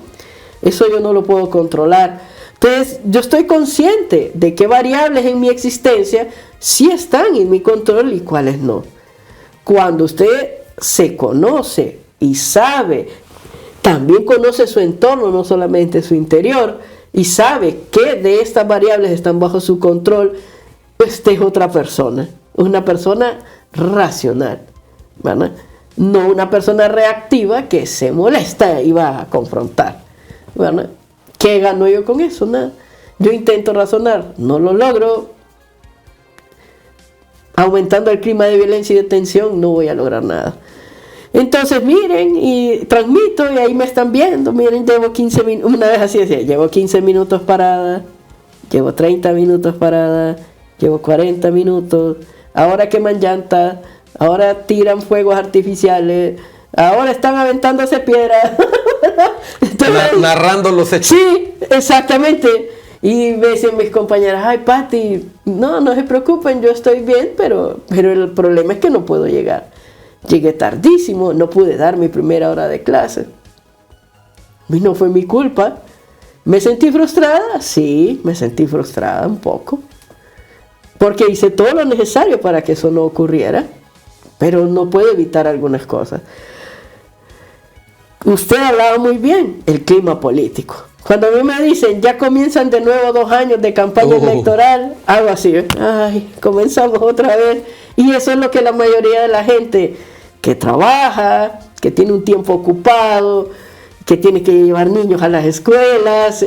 Eso yo no lo puedo controlar. Entonces, yo estoy consciente de qué variables en mi existencia sí están en mi control y cuáles no. Cuando usted se conoce y sabe, también conoce su entorno, no solamente su interior, y sabe qué de estas variables están bajo su control, pues usted es otra persona, una persona racional, ¿verdad? No una persona reactiva que se molesta y va a confrontar, ¿verdad? ¿Qué gano yo con eso? Nada. Yo intento razonar, no lo logro. Aumentando el clima de violencia y de tensión, no voy a lograr nada. Entonces miren, y transmito, y ahí me están viendo, miren, llevo 15 minutos, una vez así decía, llevo 15 minutos parada, llevo 30 minutos parada, llevo 40 minutos, ahora queman llantas, ahora tiran fuegos artificiales, ahora están aventándose piedras. Entonces, narrando los hechos. Sí, exactamente. Y me dicen mis compañeras, ay Pati, no se preocupen, yo estoy bien, pero el problema es que no puedo llegar. Llegué tardísimo, no pude dar mi primera hora de clase. Y no fue mi culpa. ¿Me sentí frustrada? Sí, me sentí frustrada un poco. Porque hice todo lo necesario para que eso no ocurriera, pero no puedo evitar algunas cosas. Usted hablaba muy bien, el clima político. Cuando a mí me dicen, ya comienzan de nuevo 2 años de campaña electoral, hago así, ay, comenzamos otra vez. Y eso es lo que la mayoría de la gente que trabaja, que tiene un tiempo ocupado, que tiene que llevar niños a las escuelas,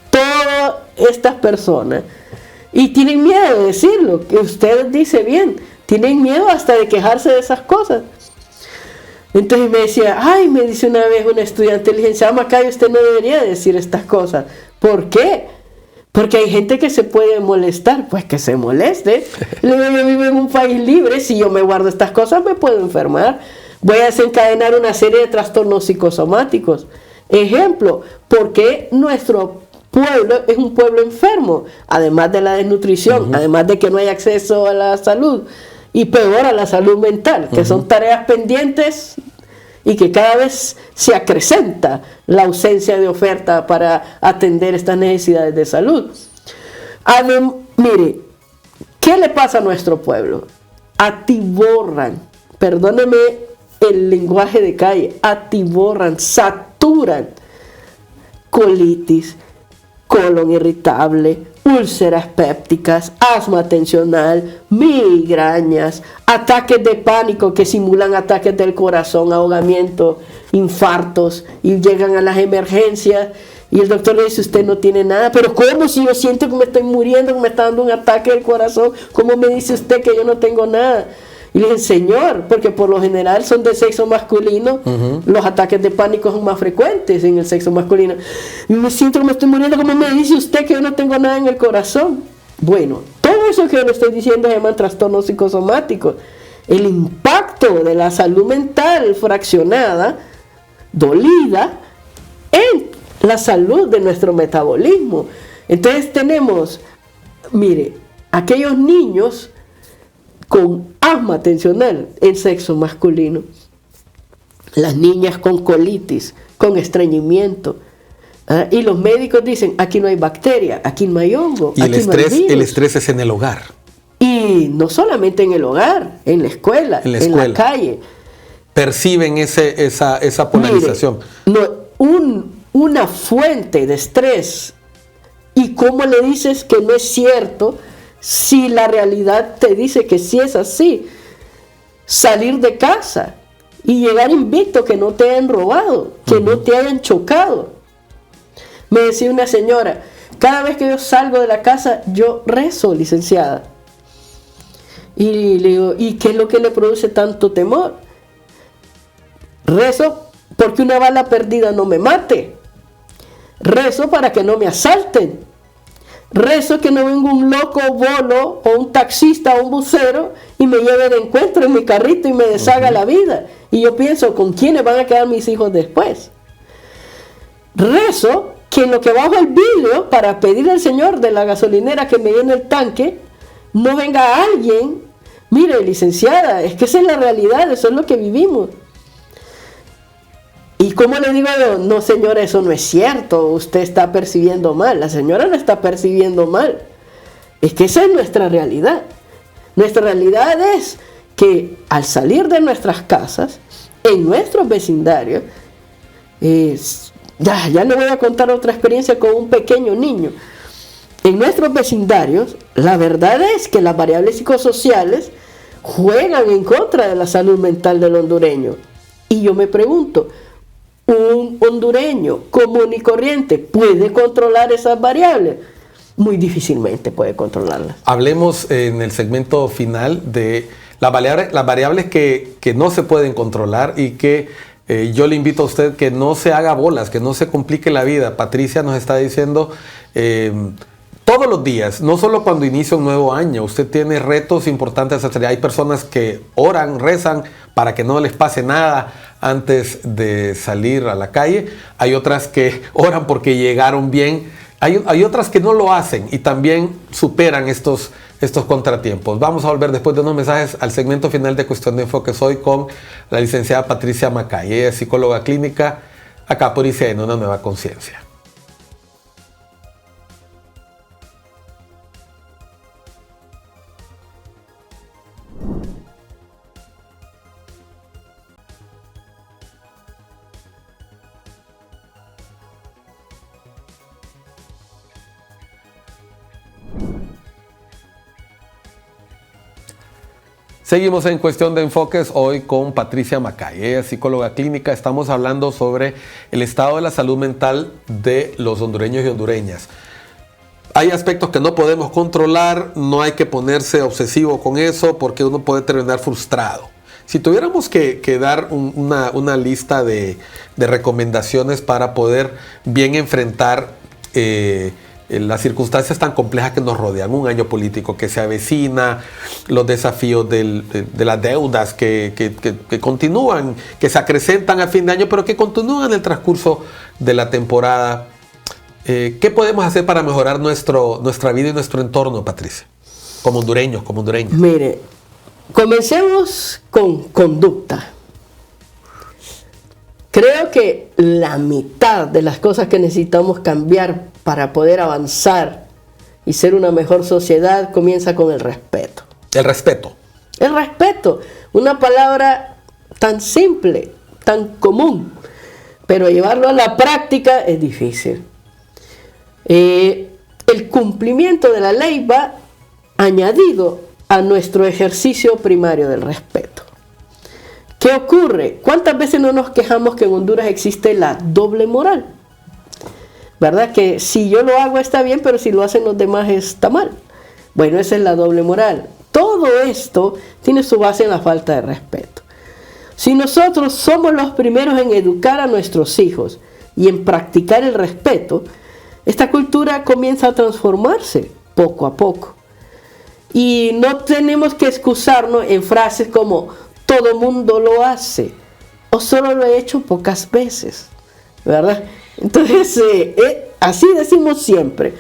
todas estas personas, y tienen miedo de decirlo, que usted dice bien, tienen miedo hasta de quejarse de esas cosas. Entonces me decía, me dice una vez una estudiante, licenciada Macay, usted no debería decir estas cosas. ¿Por qué? Porque hay gente que se puede molestar. Pues que se moleste. Yo vivo en un país libre, si yo me guardo estas cosas me puedo enfermar. Voy a desencadenar una serie de trastornos psicosomáticos. Ejemplo, ¿por qué nuestro pueblo es un pueblo enfermo? Además de la desnutrición, además de que no hay acceso a la salud. Y peor, a la salud mental, que son tareas pendientes y que cada vez se acrecenta la ausencia de oferta para atender estas necesidades de salud. Mire, ¿qué le pasa a nuestro pueblo? Atiborran, perdóneme el lenguaje de calle, atiborran, saturan colitis, colon irritable, úlceras pépticas, asma tensional, migrañas, ataques de pánico que simulan ataques del corazón, ahogamiento, infartos, y llegan a las emergencias y el doctor le dice, usted no tiene nada. Pero ¿cómo? Si yo siento que me estoy muriendo, que me está dando un ataque del corazón, ¿cómo me dice usted que yo no tengo nada? Y le dije, señor, porque por lo general son de sexo masculino, los ataques de pánico son más frecuentes en el sexo masculino. Y me siento que me estoy muriendo, como me dice usted que yo no tengo nada en el corazón. Bueno, todo eso que yo le estoy diciendo se llaman trastornos psicosomáticos. El impacto de la salud mental fraccionada, dolida, en la salud de nuestro metabolismo. Entonces tenemos, mire, aquellos niños con asma tensional en sexo masculino, las niñas con colitis, con estreñimiento, y los médicos dicen, aquí no hay bacteria, aquí no hay hongo, y aquí el estrés es en el hogar. Y no solamente en el hogar, en la escuela, en la calle. Perciben esa polarización. Mire, una fuente de estrés, y cómo le dices que no es cierto si la realidad te dice que sí es así. Salir de casa y llegar invicto, que no te hayan robado, que no te hayan chocado. Me decía una señora, cada vez que yo salgo de la casa, yo rezo, licenciada. Y le digo, ¿y qué es lo que le produce tanto temor? Rezo porque una bala perdida no me mate. Rezo para que no me asalten. Rezo que no venga un loco bolo o un taxista o un bucero y me lleve de encuentro en mi carrito y me deshaga la vida. Y yo pienso, ¿con quiénes van a quedar mis hijos después? Rezo que en lo que bajo el vidrio para pedir al Señor de la gasolinera que me llene el tanque, no venga alguien. Mire, licenciada, es que esa es la realidad, eso es lo que vivimos. ¿Y cómo le digo yo? No, señora, eso no es cierto, usted está percibiendo mal. La señora no está percibiendo mal. Es que esa es nuestra realidad. Nuestra realidad es que al salir de nuestras casas, en nuestros vecindarios, ya le voy a contar otra experiencia con un pequeño niño. En nuestros vecindarios, la verdad es que las variables psicosociales juegan en contra de la salud mental del hondureño. Y yo me pregunto, ¿un hondureño común y corriente puede controlar esas variables? Muy difícilmente puede controlarlas. Hablemos en el segmento final de las variables que no se pueden controlar y que yo le invito a usted que no se haga bolas, que no se complique la vida. Patricia nos está diciendo todos los días, no solo cuando inicia un nuevo año, usted tiene retos importantes. Hay personas que oran, rezan para que no les pase nada antes de salir a la calle. Hay otras que oran porque llegaron bien. Hay otras que no lo hacen y también superan estos contratiempos. Vamos a volver después de unos mensajes al segmento final de Cuestión de Enfoques hoy con la licenciada Patricia Macay. Ella es psicóloga clínica acá por ICN, Una Nueva Conciencia. Seguimos en Cuestión de Enfoques hoy con Patricia Macay. Ella es psicóloga clínica. Estamos hablando sobre el estado de la salud mental de los hondureños y hondureñas. Hay aspectos que no podemos controlar, no hay que ponerse obsesivo con eso porque uno puede terminar frustrado. Si tuviéramos que dar una lista de recomendaciones para poder bien enfrentar las circunstancias tan complejas que nos rodean, un año político que se avecina, los desafíos de las deudas que continúan, que se acrecentan a fin de año, pero que continúan en el transcurso de la temporada. ¿Qué podemos hacer para mejorar nuestra vida y nuestro entorno, Patricia? Como hondureños, como hondureñas. Mire, comencemos con conducta. Creo que la mitad de las cosas que necesitamos cambiar para poder avanzar y ser una mejor sociedad comienza con el respeto. El respeto. El respeto, una palabra tan simple, tan común, pero llevarlo a la práctica es difícil. El cumplimiento de la ley va añadido a nuestro ejercicio primario del respeto. ¿Qué ocurre? ¿Cuántas veces no nos quejamos que en Honduras existe la doble moral? ¿Verdad? Que si yo lo hago está bien, pero si lo hacen los demás está mal. Bueno, esa es la doble moral. Todo todo esto tiene su base en la falta de respeto. Si nosotros somos los primeros en educar a nuestros hijos y en practicar el respeto, esta cultura comienza a transformarse poco a poco. Y no tenemos que excusarnos en frases como todo mundo lo hace o solo lo he hecho pocas veces, ¿verdad? Entonces, así decimos siempre.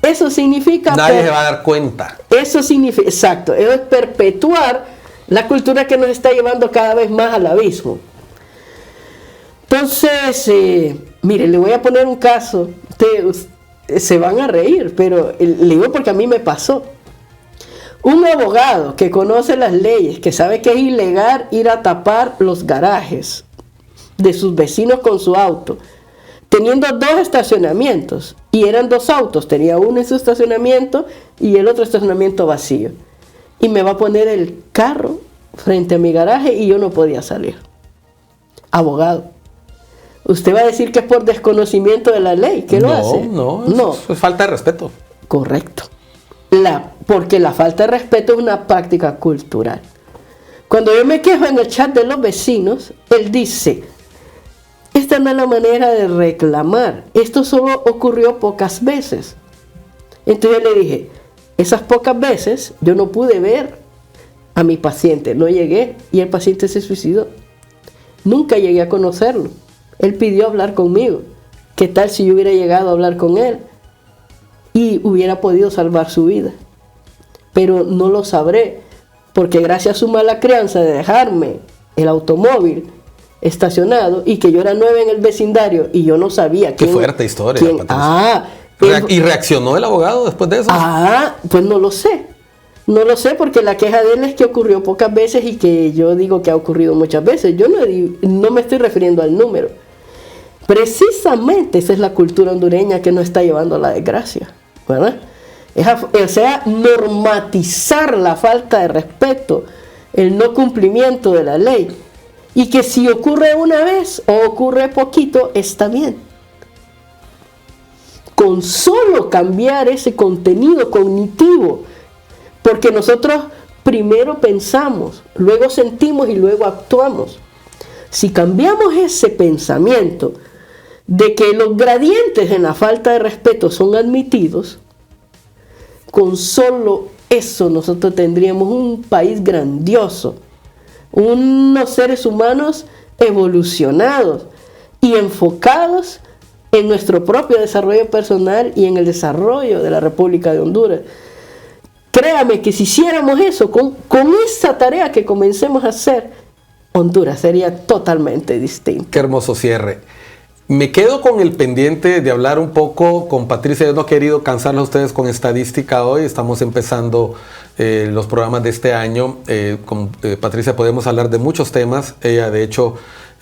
Eso significa... Nadie se va a dar cuenta. Eso significa, exacto, eso es perpetuar la cultura que nos está llevando cada vez más al abismo. Entonces, mire, le voy a poner un caso. Ustedes se van a reír, pero le digo porque a mí me pasó. Un abogado que conoce las leyes, que sabe que es ilegal ir a tapar los garajes de sus vecinos con su auto, teniendo 2 estacionamientos, y eran 2 autos, tenía uno en su estacionamiento y el otro estacionamiento vacío, y me va a poner el carro frente a mi garaje y yo no podía salir. Abogado, usted va a decir que es por desconocimiento de la ley que lo hace. No, es falta de respeto. Correcto. Porque la falta de respeto es una práctica cultural. Cuando yo me quejo en el chat de los vecinos, él dice: esta no es la manera de reclamar, esto solo ocurrió pocas veces. Entonces yo le dije: esas pocas veces yo no pude ver a mi paciente, no llegué, y el paciente se suicidó. Nunca llegué a conocerlo. Él pidió hablar conmigo. ¿Qué tal si yo hubiera llegado a hablar con él y hubiera podido salvar su vida? Pero no lo sabré, porque gracias a su mala crianza de dejarme el automóvil estacionado y que yo era nueva en el vecindario y yo no sabía Qué fuerte historia, Patricia. ¿Y reaccionó el abogado después de eso? Pues no lo sé. No lo sé, porque la queja de él es que ocurrió pocas veces y que yo digo que ha ocurrido muchas veces. Yo no me estoy refiriendo al número. Precisamente esa es la cultura hondureña que nos está llevando a la desgracia, ¿verdad? O sea, normatizar la falta de respeto, el no cumplimiento de la ley, y que si ocurre una vez o ocurre poquito, está bien. Con solo cambiar ese contenido cognitivo, porque nosotros primero pensamos, luego sentimos y luego actuamos. Si cambiamos ese pensamiento de que los gradientes en la falta de respeto son admitidos, con solo eso nosotros tendríamos un país grandioso, unos seres humanos evolucionados y enfocados en nuestro propio desarrollo personal y en el desarrollo de la República de Honduras. Créame que si hiciéramos eso, con esa tarea que comencemos a hacer, Honduras sería totalmente distinto. Qué hermoso cierre. Me quedo con el pendiente de hablar un poco con Patricia. Yo no he querido cansarlos a ustedes con estadística hoy. Estamos empezando los programas de este año. Con Patricia podemos hablar de muchos temas. Ella, de hecho,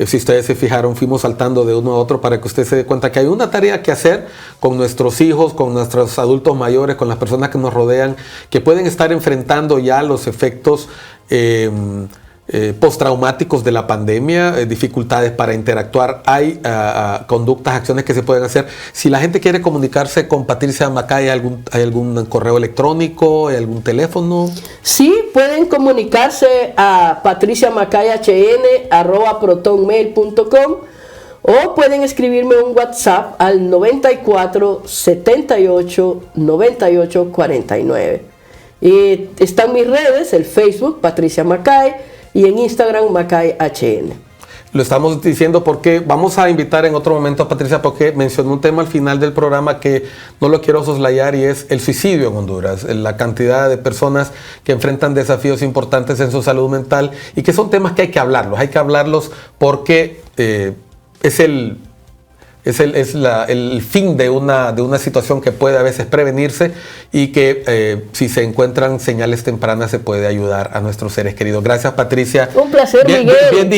si ustedes se fijaron, fuimos saltando de uno a otro para que usted se dé cuenta que hay una tarea que hacer con nuestros hijos, con nuestros adultos mayores, con las personas que nos rodean, que pueden estar enfrentando ya los efectos postraumáticos de la pandemia, dificultades para interactuar. Hay conductas, acciones que se pueden hacer. Si la gente quiere comunicarse con Patricia Macay, ¿hay algún correo electrónico? ¿Hay algún teléfono? Sí, pueden comunicarse a patriciamacayhn@protonmail.com o pueden escribirme un WhatsApp al 94 78 98 49. Están mis redes, el Facebook Patricia Macay y en Instagram MacayHN. Lo estamos diciendo porque vamos a invitar en otro momento a Patricia, porque mencionó un tema al final del programa que no lo quiero soslayar, y es el suicidio en Honduras, la cantidad de personas que enfrentan desafíos importantes en su salud mental, y que son temas que hay que hablarlos porque es el fin de una situación que puede a veces prevenirse, y que si se encuentran señales tempranas se puede ayudar a nuestros seres queridos. Gracias, Patricia. Un placer, Miguel. Bien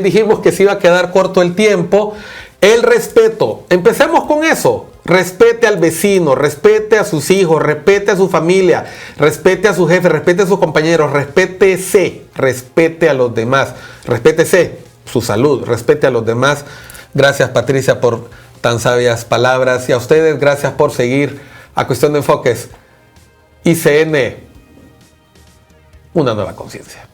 dijimos que se iba a quedar corto el tiempo. El respeto. Empecemos con eso. Respete al vecino, respete a sus hijos, respete a su familia, respete a su jefe, respete a sus compañeros, respete a los demás, respétese su salud, respete a los demás. Gracias, Patricia, por tan sabias palabras, y a ustedes gracias por seguir a Cuestión de Enfoques. ICN, una nueva conciencia.